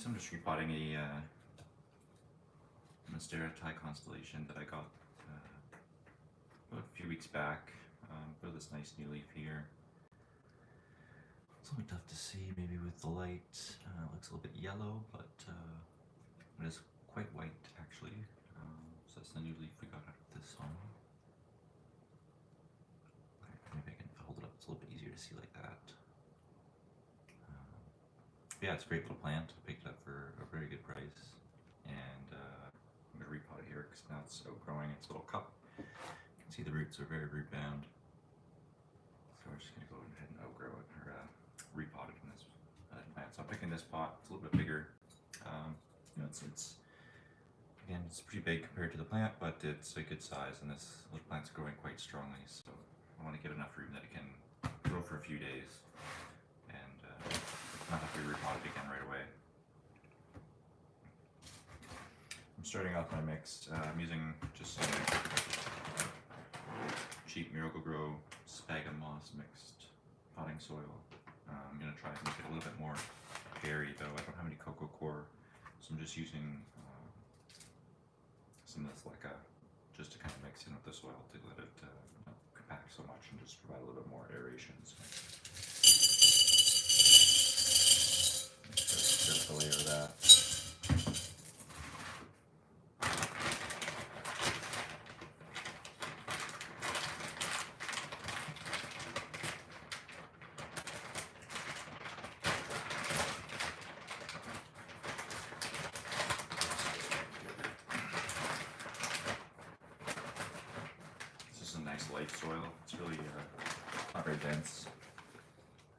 So I'm just repotting a Monstera Thai Constellation that I got about a few weeks back. Got this nice new leaf here. It's a little tough to see maybe with the light. Looks a little bit yellow, but it is quite white actually. So that's the new leaf we got out of this one. Maybe I can hold it up, it's a little bit easier to see like that. Yeah, it's a great little plant. Picked it up for a very good price, and I'm going to repot it here because now it's outgrowing its little cup. You can see the roots are very root bound, so we're just going to go ahead and outgrow it, or repot it in this plant. So I'm picking this pot. It's a little bit bigger. You know, it's again, it's pretty big compared to the plant, but it's a good size, and this little plant's growing quite strongly. So I want to get enough room that it can grow for a few days. Not have to repot it again right away. I'm starting off my mix. I'm using just some cheap Miracle-Gro sphagnum moss mixed potting soil. I'm going to try and make it a little bit more airy, though. I don't have any cocoa coir, so I'm just using some of this leca just to kind of mix in with the soil to let it not compact so much and just provide a little bit more aeration. So. Just a layer of that. This is a nice light soil. It's really not very dense.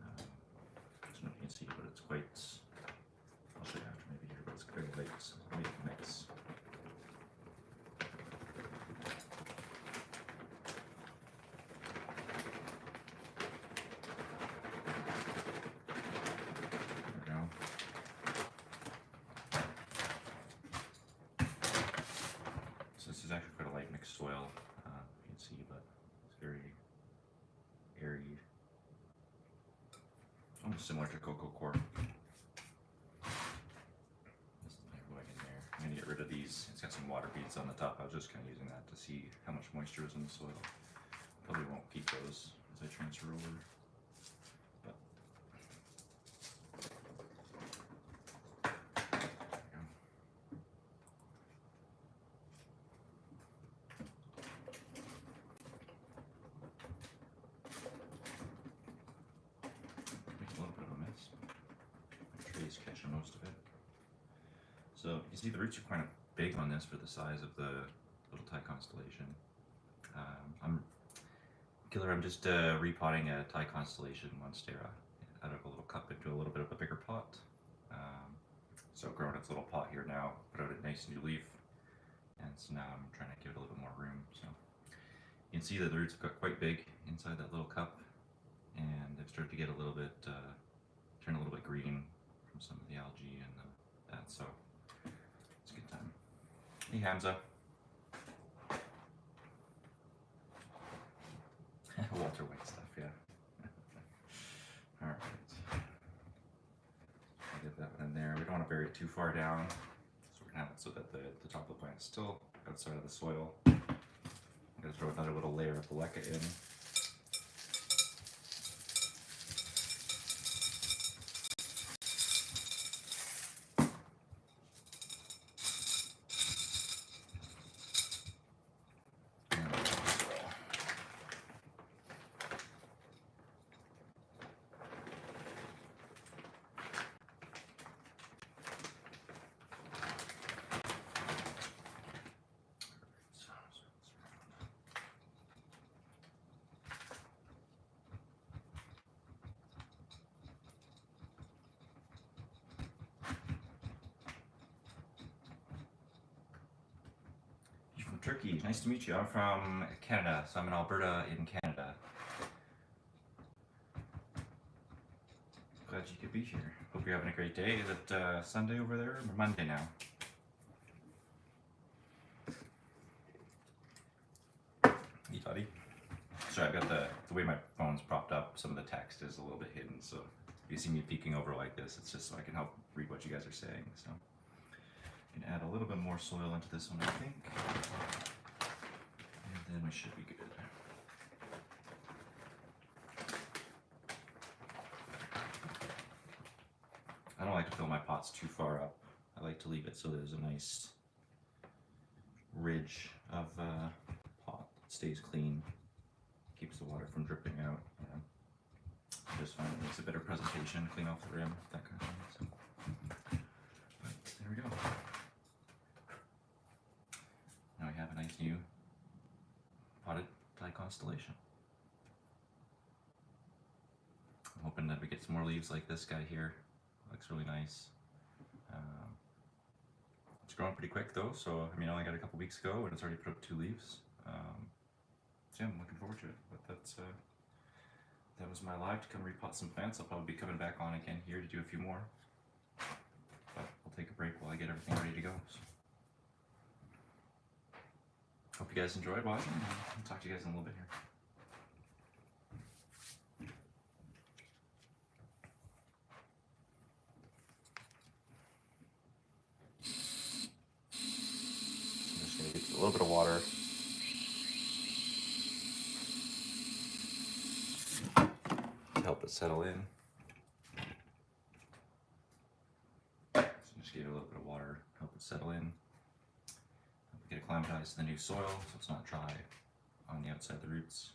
I don't know if you can see, but it's quite. I'll show you after maybe here, but it's very light mix. There we go. So this is actually quite a light mixed soil, you can see, but it's very airy. Almost similar to cocoa coir. I'm going to get rid of these. It's got some water beads on the top. I was just kind of using that to see how much moisture is in the soil. Probably won't keep those as I transfer over. But there we go. Make a little bit of a mess. My tray's catching most of it. So you see the roots are kind of big on this for the size of the little Thai Constellation. I'm just repotting a Thai Constellation Monstera out of a little cup into a little bit of a bigger pot. So growing its little pot here now, put out a nice new leaf, and so now I'm trying to give it a little bit more room. So you can see that the roots have got quite big inside that little cup, and they've started to get a little bit, turn a little bit green from some of the algae and that. So it's a good time. Hey Hamza. Walter White stuff, yeah. Alright. Get that one in there. We don't want to bury it too far down, so we're going to have it so that the top of the plant is still outside of the soil. I'm going to throw another little layer of the leca in. Turkey, nice to meet you. I'm from Canada, so I'm in Alberta in Canada. Glad you could be here. Hope you're having a great day. Is it Sunday over there or Monday now? Hey, Toddy. Sorry, I've got the way my phone's propped up, some of the text is a little bit hidden, so If you see me peeking over like this, it's just so I can help read what you guys are saying. So you can add a little bit more soil into this one, I think, and then we should be good. I don't like to fill my pots too far up. I like to leave it so there's a nice ridge of pot that stays clean, keeps the water from dripping out. You know. I just find it makes a better presentation, clean off the rim, that kind of thing. So, but there we go. Now we have a nice new potted Thai constellation. I'm hoping that we get some more leaves like this guy here. Looks really nice. It's growing pretty quick though, so I mean, I only got a couple weeks ago and it's already put up 2 leaves. So yeah, I'm looking forward to it. But that was my live to come repot some plants. I'll probably be coming back on again here to do a few more. But I'll take a break while I get everything ready to go. So, hope you guys enjoyed watching. I'll talk to you guys in a little bit here. A little bit of water. To help it settle in. So just give it a little bit of water, help it settle in. Get acclimatized to the new soil so it's not dry on the outside of the roots.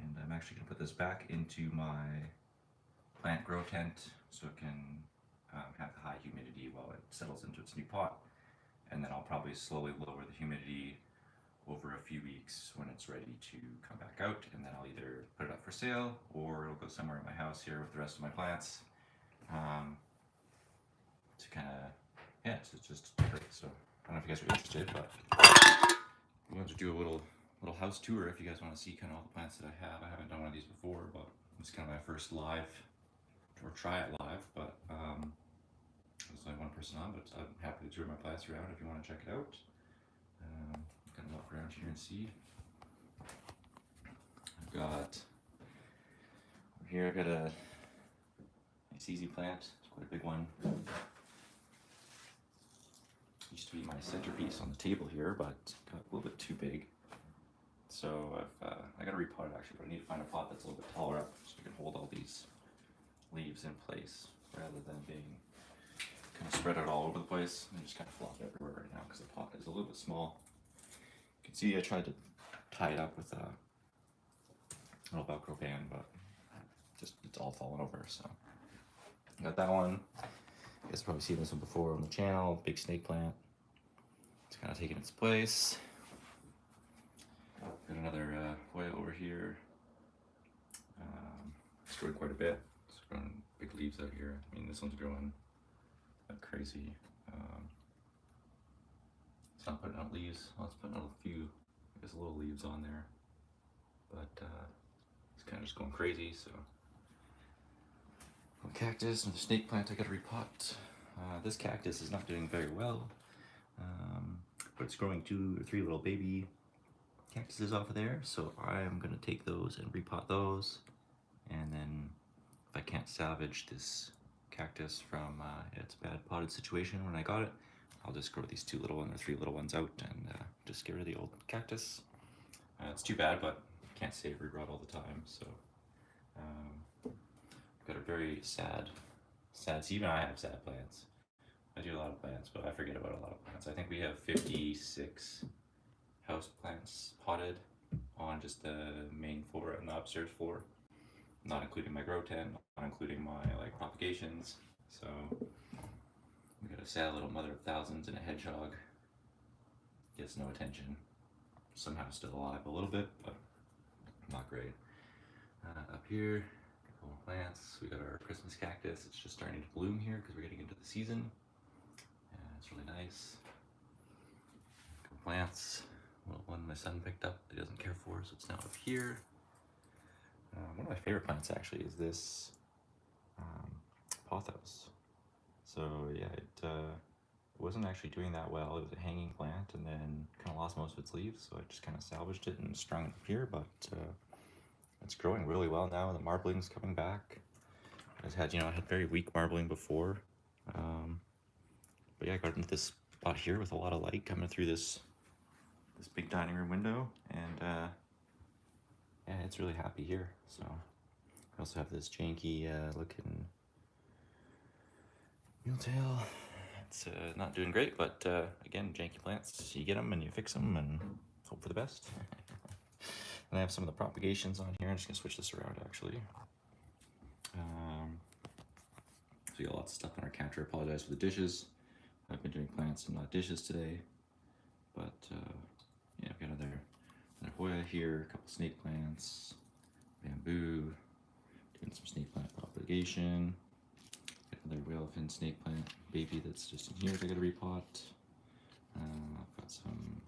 And I'm actually going to put this back into my plant grow tent so it can have the high humidity while it settles into its new pot. And then I'll probably slowly lower the humidity over a few weeks when it's ready to come back out, and then I'll either put it up for sale or it'll go somewhere in my house here with the rest of my plants to kind of, yeah, so it's just great. So I don't know if you guys are interested, but I'm going to do a little house tour if you guys want to see kind of all the plants that I have. I haven't done one of these before, but it's kind of my first live, or try it live, but there's only one person on, but I'm happy to tour my plants around if you want to check it out. I'm gonna walk around here and see. I've got over here. I've got a nice easy plant. It's quite a big one. Used to be my centerpiece on the table here, but got a little bit too big. So I got to repot it actually, but I need to find a pot that's a little bit taller up so we can hold all these leaves in place rather than being kind of spread out all over the place and just kind of flop everywhere right now because the pot is a little bit small. You can see I tried to tie it up with a little Velcro band, but just it's all fallen over. So got that one. You guys have probably seen this one before on the channel. Big snake plant. It's kind of taking its place. Got another hoya over here. It's growing quite a bit. It's growing big leaves out here. I mean, this one's growing like crazy. It's not putting out leaves. Well, it's putting out a few, I guess, little leaves on there, but it's kind of just going crazy. So, cactus and the snake plant I got to repot. This cactus is not doing very well, but it's growing 2 or 3 little baby cactuses off of there. So I am going to take those and repot those, and then if I can't salvage this cactus from its bad potted situation when I got it, I'll just grow these 2 little ones or 3 little ones out and just get rid of the old cactus. It's too bad, but can't save rerot all the time. So I've got a very sad. Even I have sad plants. I do a lot of plants, but I forget about a lot of plants. I think we have 56 house plants potted on just the main floor and the upstairs floor, not including my grow tent, not including my like propagations. So we got a sad little mother of thousands and a hedgehog. Gets no attention. Somehow still alive a little bit, but not great. Up here, a couple more plants. We got our Christmas cactus. It's just starting to bloom here because we're getting into the season. It's really nice. A couple plants. Well, one my son picked up that he doesn't care for, so it's now up here. One of my favorite plants actually is this pothos. So yeah, it wasn't actually doing that well. It was a hanging plant and then kind of lost most of its leaves, so I just kind of salvaged it and strung it up here, but it's growing really well now. The marbling's coming back. I had very weak marbling before. But yeah, I got into this spot here with a lot of light coming through this big dining room window, and yeah, it's really happy here. So I also have this janky looking mule tail. It's not doing great, but again, janky plants, you get them and you fix them and hope for the best. And I have some of the propagations on here. I'm just gonna switch this around actually. So we got lots of stuff on our counter. I apologize for the dishes. I've been doing plants and not dishes today. But yeah, I've got another Hoya here, a couple snake plants, bamboo, doing some snake plant propagation. Got another whale fin snake plant baby that's just in here that I gotta repot. I've got some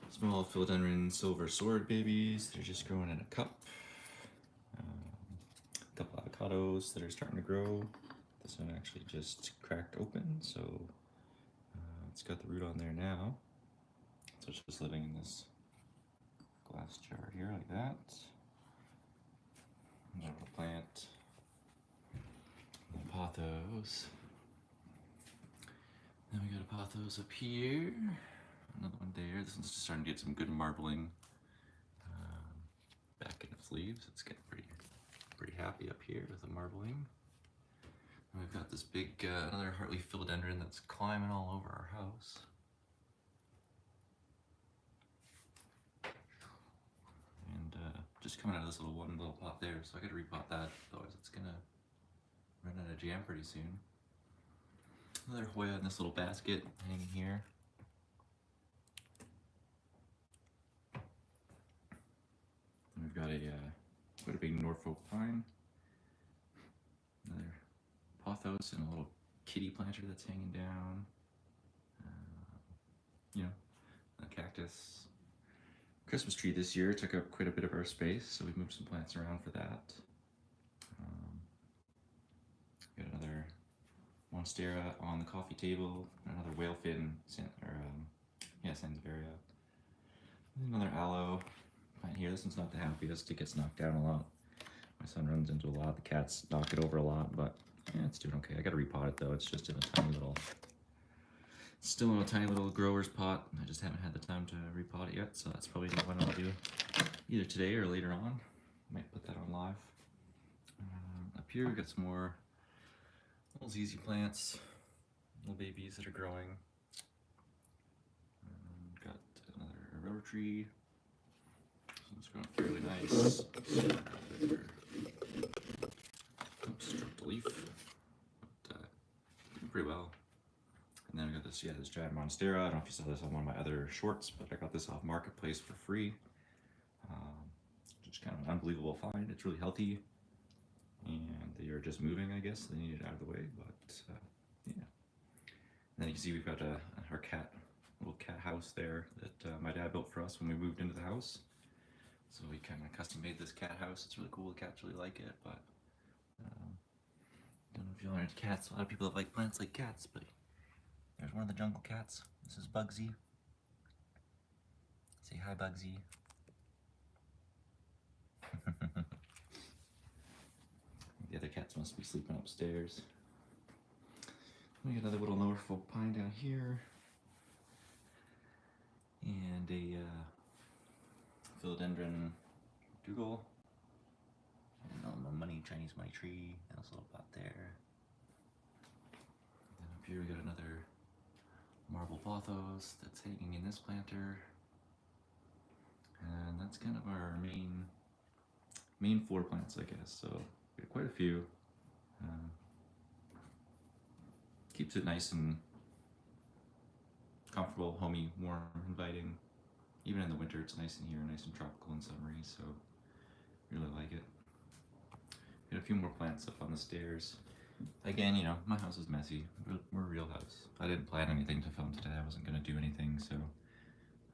small philodendron silver sword babies. They're just growing in a cup. A couple avocados that are starting to grow. This one actually just cracked open, so it's got the root on there now. So it's just living in this glass jar here like that. I'm gonna plant the pothos. Then we got a pothos up here. Another one there. This one's just starting to get some good marbling back in its leaves. It's getting pretty happy up here with the marbling. And we've got this big another heartleaf philodendron that's climbing all over our house. And just coming out of this one little pot there, so I gotta repot that, otherwise it's gonna run out of jam pretty soon. Another Hoya in this little basket hanging here. And we've got quite a big Norfolk pine. Another pothos and a little kitty planter that's hanging down. A cactus. Christmas tree this year took up quite a bit of our space, so we moved some plants around for that. Got another monstera on the coffee table, another whale fin, sansevieria. Another aloe plant here. This one's not the happiest. It gets knocked down a lot. My son runs into a lot. The cats knock it over a lot, but yeah, it's doing okay. I gotta repot it though. It's just in a tiny little, still in a tiny little grower's pot. I just haven't had the time to repot it yet, so that's probably what I'll do either today or later on. Might put that on live. Up here we got some more little ZZ plants, little babies that are growing. Got another rubber tree. It's growing fairly nice. Oops, dropped a leaf. But doing pretty well. And then I got this giant monstera. I don't know if you saw this on one of my other shorts, but I got this off Marketplace for free. Just kind of an unbelievable find. It's really healthy. And they are just moving, I guess. They need it out of the way, but yeah. And then you can see we've got our little cat house there that my dad built for us when we moved into the house. So we kind of custom made this cat house. It's really cool. The cats really like it, but don't know if you're into cats. A lot of people that like plants like cats, but there's one of the jungle cats. This is Bugsy. Say hi, Bugsy. The other cats must be sleeping upstairs. We got another little Norfolk pine down here. And a philodendron dougal. And a Chinese money tree. And this little pot there. And up here we got another marble pothos that's hanging in this planter. And that's kind of our main floor plants, I guess. So we got quite a few. Keeps it nice and comfortable, homey, warm, inviting. Even in the winter, it's nice in here, nice and tropical and summery, so really like it. Got a few more plants up on the stairs. Again, my house is messy. We're a real house. I didn't plan anything to film today. I wasn't gonna do anything, so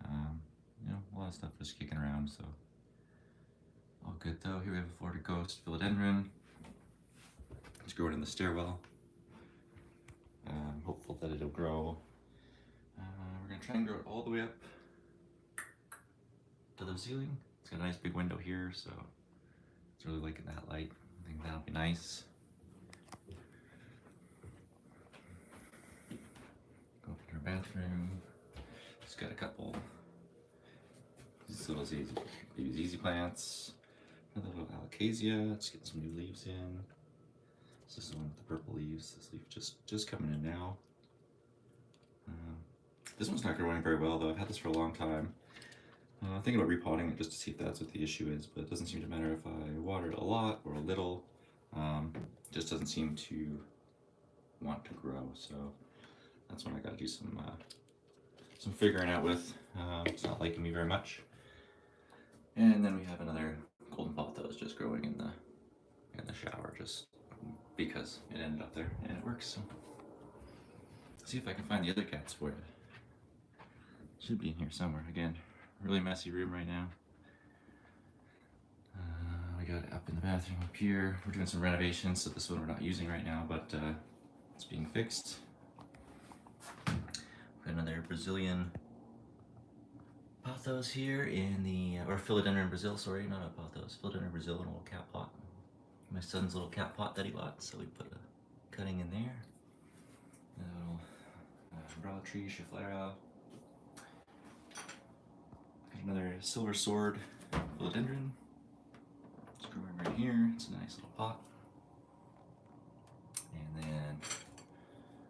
a lot of stuff just kicking around, so all good though. Here we have a Florida Ghost philodendron. It's growing in the stairwell. I'm hopeful that it'll grow. We're gonna try and grow it all the way up to the ceiling. It's got a nice big window here, so it's really liking that light. I think that'll be nice. bathroom. It's got a couple these little easy plants. Another little alocasia. Let's get some new leaves in. This is the one with the purple leaves. This leaf just coming in now. This one's not growing very well though. I've had this for a long time. Thinking about repotting it just to see if that's what the issue is, but it doesn't seem to matter if I water it a lot or a little. It just doesn't seem to want to grow, so that's what I gotta do some figuring out with. It's not liking me very much. And then we have another golden pothos just growing in the shower, just because it ended up there and it works. So let's see if I can find the other cats for it. Should be in here somewhere. Again, really messy room right now. We got it up in the bathroom up here. We're doing some renovations, so this one we're not using right now, but it's being fixed. Got another Brazilian pothos here in the, or philodendron Brazil, sorry, not a pothos, philodendron Brazil in a little cat pot. My son's little cat pot that he bought, so we put a cutting in there. A little umbrella tree, Schefflera. Got another silver sword philodendron. It's growing right here. It's a nice little pot. And then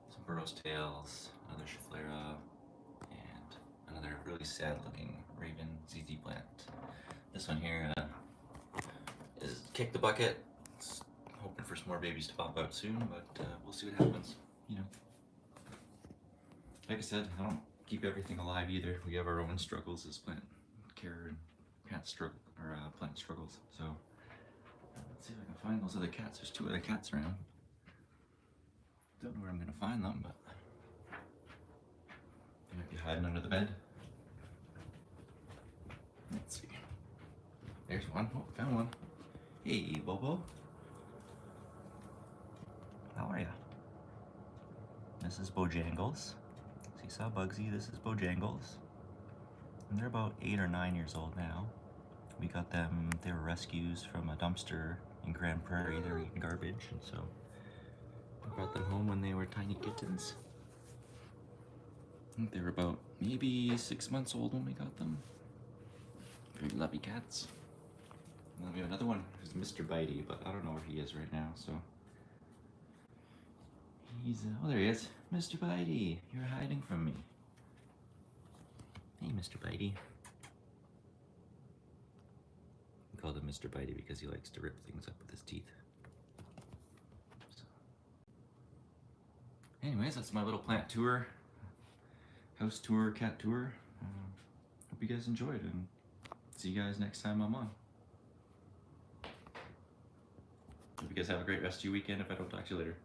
some burrow's tails, another Schefflera, and another really sad looking raven ZZ plant. This one here is Kick the Bucket. It's hoping for some more babies to pop out soon, but we'll see what happens. You know, like I said, I don't keep everything alive either. We have our own struggles as plant care and cat struggle or plant struggles. So let's see if I can find those other cats. There's 2 other cats around. Don't know where I'm gonna find them, but they might be hiding under the bed. Let's see. There's one. Oh, found one. Hey, Bobo. How are ya? This is Bojangles. Seesaw Bugsy, this is Bojangles. And they're about 8 or 9 years old now. We got them, they were rescues from a dumpster in Grand Prairie. They were eating garbage, and so I brought them home when they were tiny kittens. I think they were about maybe 6 months old when we got them. Very lovely cats. And then we have another one who's Mr. Bitey, but I don't know where he is right now, so. He's, oh there he is. Mr. Bitey, you're hiding from me. Hey, Mr. Bitey. We called him Mr. Bitey because he likes to rip things up with his teeth. So. Anyways, that's my little plant tour. House tour, cat tour. Hope you guys enjoyed, and see you guys next time I'm on. Hope you guys have a great rest of your weekend if I don't talk to you later.